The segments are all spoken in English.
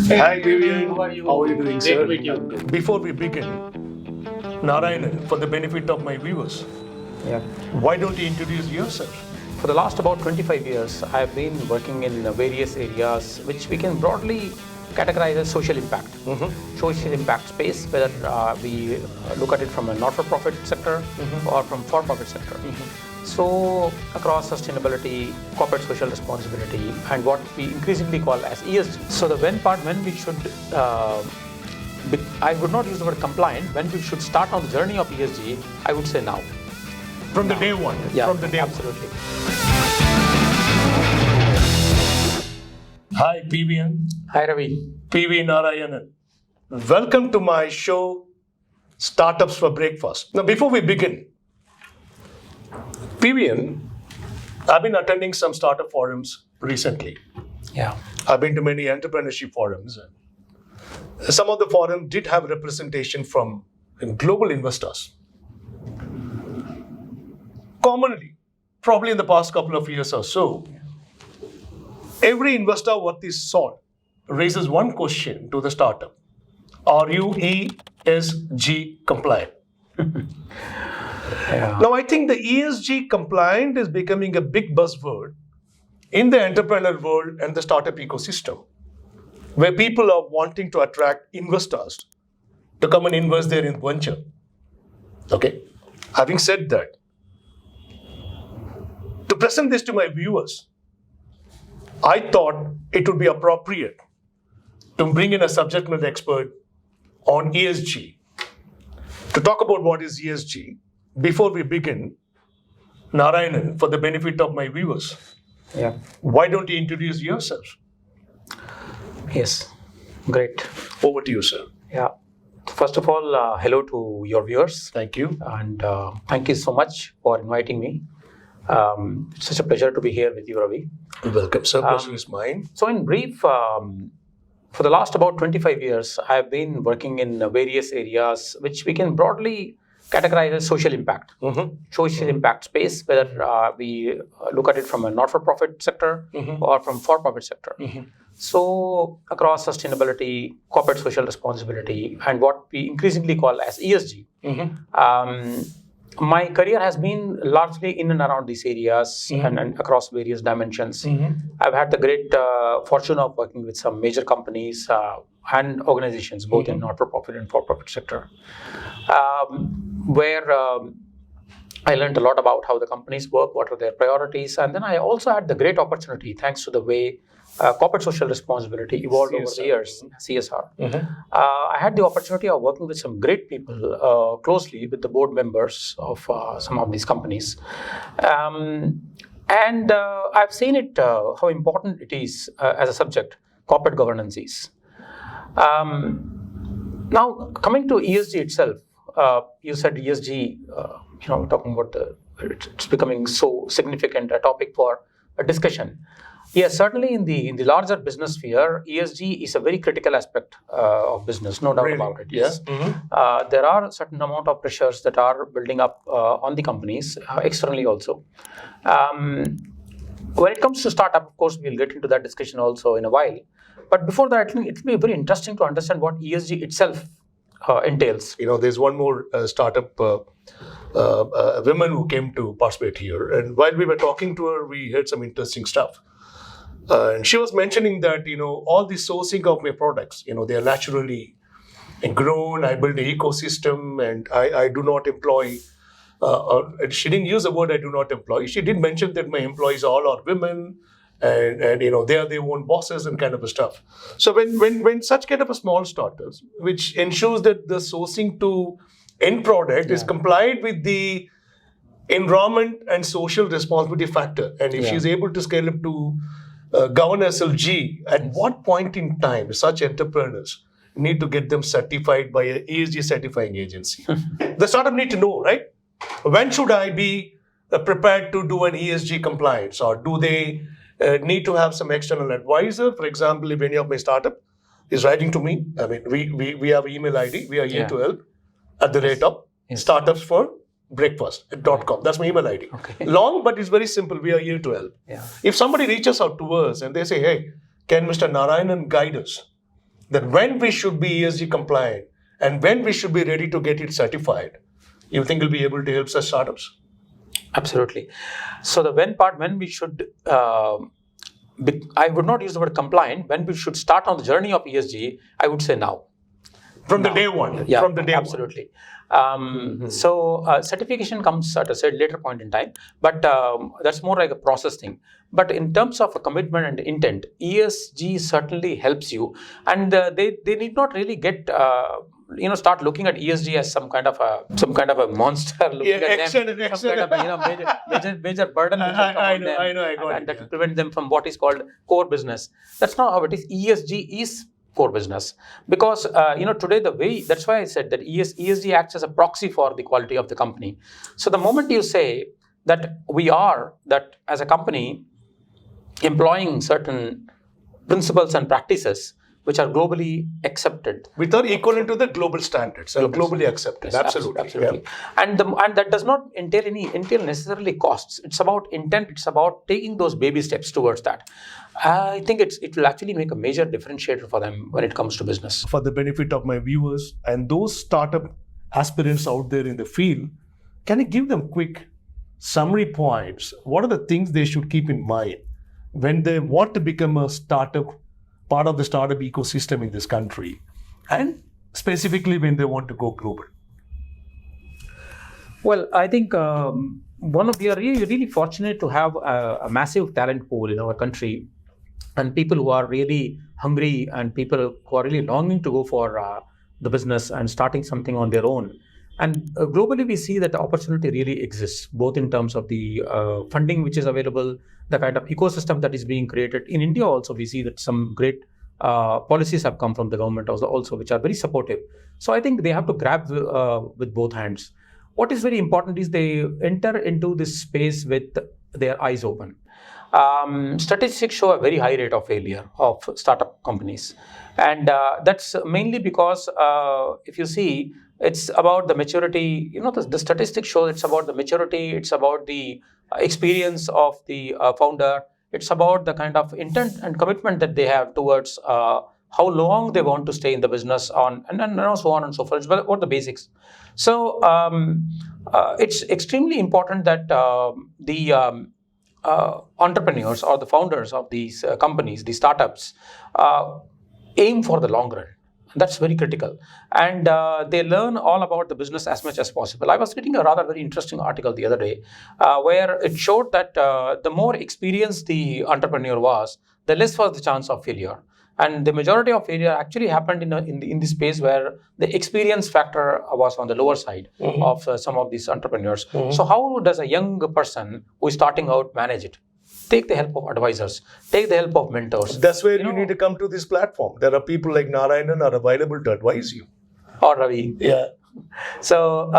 Hey, Hi, Vivian. how are you? How are you doing, Great sir? to meet you. Before we begin, Narayanan, for the benefit of my viewers, Yeah. why don't you introduce yourself? For the last about 25 years, I've been working in various areas which we can broadly categorize as social impact. Social impact space, whether we look at it from a not-for-profit sector or from for-profit sector. So across sustainability, corporate social responsibility, and what we increasingly call as ESG. So the when we should, I would not use the word compliant, when we should start on the journey of ESG, I would say now. From the day one. Yeah, From the day absolutely. Hi, PVN. Hi, Ravi. PV Narayanan. Welcome to my show, Startups for Breakfast. Now, before we begin, PVN, I've been attending some startup forums recently. Yeah. I've been to many entrepreneurship forums. Some of the forums did have representation from global investors. Commonly, probably in the past couple of years or so, every investor worth his salt raises one question to the startup. Are you ESG compliant? Yeah. Now, I think the ESG compliant is becoming a big buzzword in the entrepreneur world and the startup ecosystem, where people are wanting to attract investors to come and invest there in venture. Okay. Having said that, to present this to my viewers, I thought it would be appropriate to bring in a subject matter expert on ESG to talk about what is ESG. Before we begin, Narayanan, for the benefit of my viewers, Yeah. why don't you introduce yourself? Yes. Great. Over to you, sir. Yeah. First of all, hello to your viewers, Thank you. and thank you so much for inviting me. It's such a pleasure to be here with you, Ravi. Welcome, sir. Pleasure is mine. So, in brief, for the last about 25 years, I've been working in various areas which we can broadly categorize as social impact. Social impact space, whether we look at it from a not-for-profit sector or from for-profit sector. So across sustainability, corporate social responsibility, and what we increasingly call as ESG. My career has been largely in and around these areas and across various dimensions. I've had the great fortune of working with some major companies and organizations, both in not-for-profit and for-profit sector, where I learned a lot about how the companies work, what are their priorities, and then I also had the great opportunity, thanks to the way corporate social responsibility evolved over the years, CSR. I had the opportunity of working with some great people closely with the board members of some of these companies. And I've seen it, how important it is as a subject, corporate governance is. Now, coming to ESG itself, you said ESG, talking about it's becoming so significant a topic for a discussion. Yes, certainly in the larger business sphere, ESG is a very critical aspect of business, no doubt about it. Yes, there are a certain amount of pressures that are building up on the companies externally also. When it comes to startup, of course, we'll get into that discussion also in a while. But before that, I think it'll be very interesting to understand what ESG itself entails. There's one more startup woman who came to participate here, and while we were talking to her, we heard some interesting stuff. And she was mentioning that, all the sourcing of my products, they are naturally grown. I build an ecosystem, and I do not employ. She didn't use the word "I do not employ." She did mention that my employees all are women, and they are their own bosses and kind of a stuff. So when such kind of a small startups, which ensures that the sourcing to end product is complied with the environment and social responsibility factor, and if she's able to scale up to govern SLG, at what point in time such entrepreneurs need to get them certified by an ESG certifying agency? The startup need to know, right? When should I be prepared to do an ESG compliance, or do they need to have some external advisor? For example, if any of my startup is writing to me, I mean, we have email ID, we are here to help at the rate of startups for breakfast.com. That's my email ID. Okay. Long, but it's very simple. We are here to help. Yeah. If somebody reaches out to us and they say, hey, can Mr. Narayanan guide us that when we should be ESG compliant and when we should be ready to get it certified, you think you'll be able to help such startups? Absolutely. So the when we should, I would not use the word compliant. When we should start on the journey of ESG, I would say now. From the day one. Yeah, from the day absolutely. So certification comes at a later point in time, but that's more like a process thing. But in terms of a commitment and intent, ESG certainly helps you, and they need not really get start looking at ESG as some kind of a monster, looking at them, some kind of a, major burden. I know. I got and that will prevent them from what is called core business. That's not how it is. ESG is core business, because today the way, that's why I said that ESG acts as a proxy for the quality of the company. So the moment you say that we are that as a company employing certain principles and practices which are globally accepted, which are equivalent to the global standards and globally accepted. Yes, absolutely. absolutely. Yeah. And that does not entail necessarily costs. It's about intent. It's about taking those baby steps towards that. I think it will actually make a major differentiator for them when it comes to business. For the benefit of my viewers and those startup aspirants out there in the field, can you give them quick summary points? What are the things they should keep in mind when they want to become a startup, part of the startup ecosystem in this country, and specifically when they want to go global? Well, I think we are really fortunate to have a massive talent pool in our country, and people who are really hungry and people who are really longing to go for the business and starting something on their own. And globally, we see that the opportunity really exists, both in terms of the funding which is available, the kind of ecosystem that is being created. In India also, we see that some great policies have come from the government also, which are very supportive. So I think they have to grab with both hands. What is very important is they enter into this space with their eyes open. Statistics show a very high rate of failure of startup companies. And that's mainly because if you see, it's about the maturity. The statistics show it's about the maturity, it's about the experience of the founder, it's about the kind of intent and commitment that they have towards how long they want to stay in the business on, and so on and so forth. It's about the basics. So it's extremely important that the entrepreneurs or the founders of these companies, these startups, aim for the long run. That's very critical. And they learn all about the business as much as possible. I was reading a rather very interesting article the other day where it showed that the more experienced the entrepreneur was, the less was the chance of failure. And the majority of failure actually happened in the space where the experience factor was on the lower side of some of these entrepreneurs. So how does a young person who is starting out manage it? Take the help of advisors, take the help of mentors. That's where you need to come to this platform. There are people like Narayanan are available to advise you. Or Ravi. Yeah. So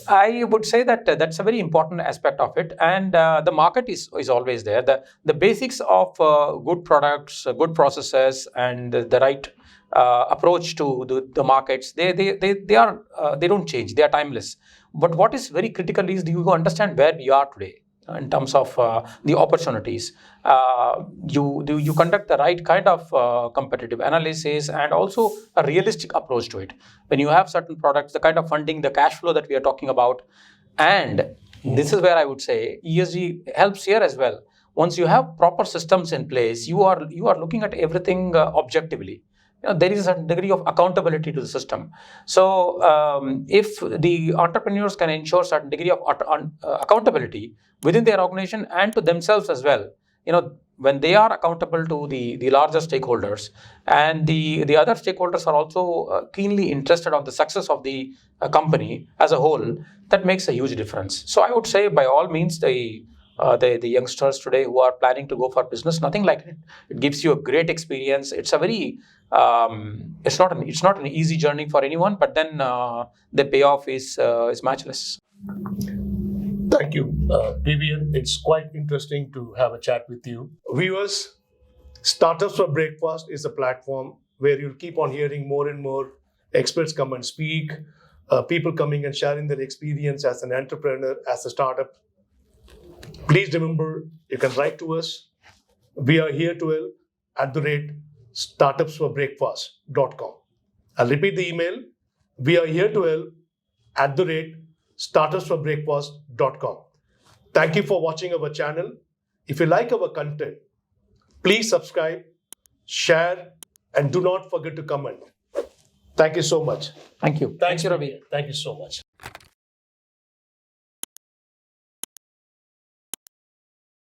I would say that that's a very important aspect of it, and the market is always there. The basics of good products, good processes, and the right approach to the markets, they don't change. They are timeless. But what is very critical is you understand where we are today in terms of the opportunities. You conduct the right kind of competitive analysis and also a realistic approach to it. When you have certain products, the kind of funding, the cash flow that we are talking about, and this is where I would say ESG helps here as well. Once you have proper systems in place, you are looking at everything objectively. There is a certain degree of accountability to the system. So if the entrepreneurs can ensure certain degree of accountability within their organization and to themselves as well, when they are accountable to the larger stakeholders, and the other stakeholders are also keenly interested of the success of the company as a whole, that makes a huge difference. So I would say by all means, the youngsters today who are planning to go for business, nothing like it. It gives you a great experience. It's a very it's not an easy journey for anyone, but then the payoff is matchless. Thank you, Vivian. It's quite interesting to have a chat with you. Viewers, Startups for Breakfast is a platform where you'll keep on hearing more and more experts come and speak, people coming and sharing their experience as an entrepreneur, as a startup. Please remember, you can write to us. We are here to help startupsforbreakfast.com. I'll repeat the email. We are here to help @startupsforbreakfast.com. Thank you for watching our channel. If you like our content, please subscribe, share, and do not forget to comment. Thank you so much. Thank you. Thanks, Thank you, Ravi. Thank you so much.